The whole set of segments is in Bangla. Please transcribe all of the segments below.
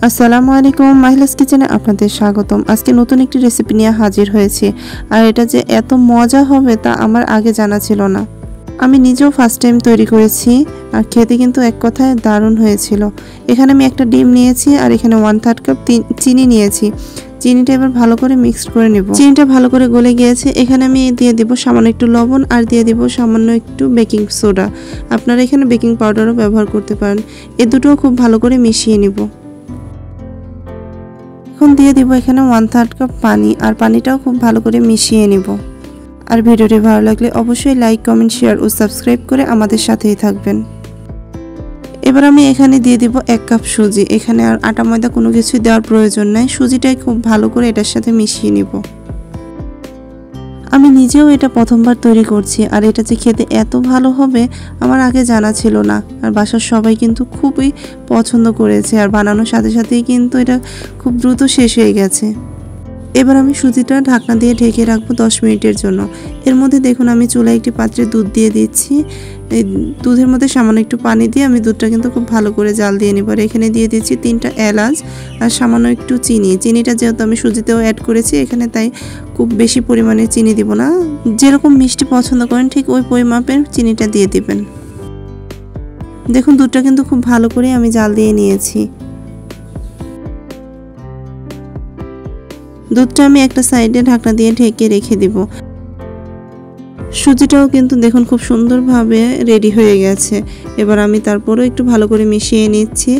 আসসালামু আলাইকুম, মাহিলাস কিচেনে আপনাদের স্বাগতম। আজকে নতুন একটি রেসিপি নিয়ে হাজির হয়েছি। আর এটা যে এত মজা হবে তা আমার আগে জানা ছিল না। আমি নিজেও ফার্স্ট টাইম তৈরি করেছি আর খেতে কিন্তু এক কথায় দারুণ হয়েছিল। এখানে আমি একটা ডিম নিয়েছি আর এখানে 1/3 কাপ চিনি নিয়েছি। চিনিটা এবার ভালো করে মিক্সড করে নেব। চিনিটা ভালো করে গলে গিয়েছে। এখানে আমি দিয়ে দেব সামান্য একটু লবণ আর দিয়ে দেব সামান্য একটু বেকিং সোডা। আপনারা এখানে বেকিং পাউডারও ব্যবহার করতে পারেন। এই দুটোও খুব ভালো করে মিশিয়ে নেব। এখন দিয়ে দিব এখানে 1/3 কাপ পানি আর পানিটাও খুব ভালো করে মিশিয়ে নিব। আর ভিডিওটি ভালো লাগলে অবশ্যই লাইক, কমেন্ট, শেয়ার ও সাবস্ক্রাইব করে আমাদের সাথেই থাকবেন। এবার আমি এখানে দিয়ে দিব 1 কাপ সুজি। এখানে আর আটা ময়দা কোনো কিছু দেওয়ার প্রয়োজন নাই, সুজিটাই খুব ভালো করে এটার সাথে মিশিয়ে নিব। আমি নিজেও এটা প্রথমবার তৈরি করছি আর এটা যে খেতে এত ভালো হবে আমার আগে জানা ছিল না। আর বাসার সবাই কিন্তু খুবই পছন্দ করেছে আর বানানোর সাথে সাথেই কিন্তু এটা খুব দ্রুত শেষ হয়ে গেছে। এবার আমি সুজিটা ঢাকনা দিয়ে ঢেকে রাখবো 10 মিনিটের জন্য। এর মধ্যে দেখুন আমি চুলায় একটি পাত্রে দুধ দিয়ে দিচ্ছি। এই দুধের মধ্যে সামান্য একটু পানি দিয়ে আমি দুধটা কিন্তু খুব ভালো করে জাল দিয়ে নিব। আর এখানে দিয়ে দিচ্ছি 3টা এলাচ আর সামান্য একটু চিনি। চিনিটা যেহেতু আমি সুজিতেও অ্যাড করেছি এখানে, তাই খুব বেশি পরিমাণে চিনি দিব না। যেরকম মিষ্টি পছন্দ করেন ঠিক ওই পরিমাপের চিনিটা দিয়ে দিবেন। দেখুন দুধটা কিন্তু খুব ভালো করে আমি জাল দিয়ে নিয়েছি। দুধটা আমি একটা সাইডে ঢাকনা দিয়ে ঢেকে রেখে দিব। সুজিটাও কিন্তু দেখুন খুব সুন্দরভাবে রেডি হয়ে গেছে। এবার আমি তারপরেও একটু ভালো করে মিশিয়ে নিচ্ছি।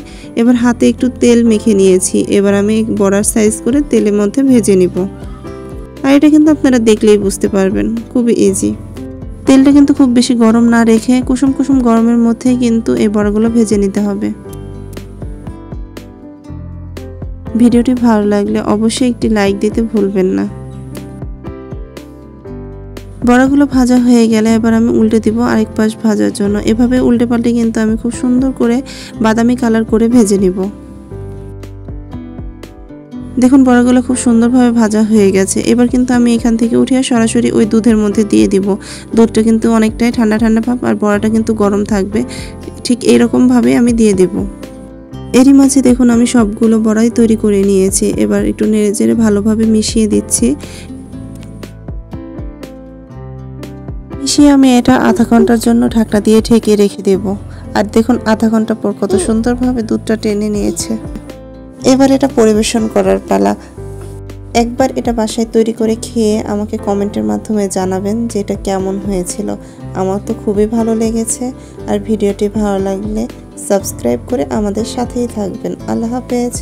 এবার হাতে একটু তেল মেখে নিয়েছি। এবার আমি বড়ার সাইজ করে তেলের মধ্যে ভেজে নিব। আর এটা কিন্তু আপনারা দেখলেই বুঝতে পারবেন, খুবই ইজি। তেলটা কিন্তু খুব বেশি গরম না রেখে কুসুম কুসুম গরমের মধ্যেই কিন্তু এই বড়াগুলো ভেজে নিতে হবে। ভিডিওটি ভালো লাগলে অবশ্যই একটি লাইক দিতে ভুলবেন না। বড়াগুলো ভাজা হয়ে গেলে এবার আমি উল্টে দিব আরেক পাশ ভাজার জন্য। এভাবে উল্টে পাল্টে কিন্তু আমি খুব সুন্দর করে বাদামি কালার করে ভেজে নিব। দেখুন বড়াগুলো খুব সুন্দরভাবে ভাজা হয়ে গেছে। এবার কিন্তু আমি এখান থেকে উঠিয়ে সরাসরি ওই দুধের মধ্যে দিয়ে দিব। দুধটা কিন্তু অনেকটাই ঠান্ডা ঠান্ডা ভাব আর বড়াটা কিন্তু গরম থাকবে। ঠিক এইরকম ভাবে আমি দিয়ে দেব। এরই মাঝে দেখুন আমি সবগুলো বড়াই তৈরি করে নিয়েছি। এবার একটু নেড়েচেড়ে ভালোভাবে মিশিয়ে দিচ্ছি। মিশিয়ে আমি এটা আধা ঘন্টার জন্য ঢাকনা দিয়ে ঢেকে রেখে দেব। আর দেখুন আধা ঘন্টা পর কত সুন্দরভাবে দুধটা টেনে নিয়েছে। এবার এটা পরিবেশন করার পালা। একবার এটা বাসায় তৈরি করে খেয়ে আমাকে কমেন্টের মাধ্যমে জানাবেন যে এটা কেমন হয়েছিল। আমার তো খুবই ভালো লেগেছে। আর ভিডিওটি ভালো লাগলে সাবস্ক্রাইব করে আমাদের সাথেই থাকবেন। আল্লাহ হাফেজ।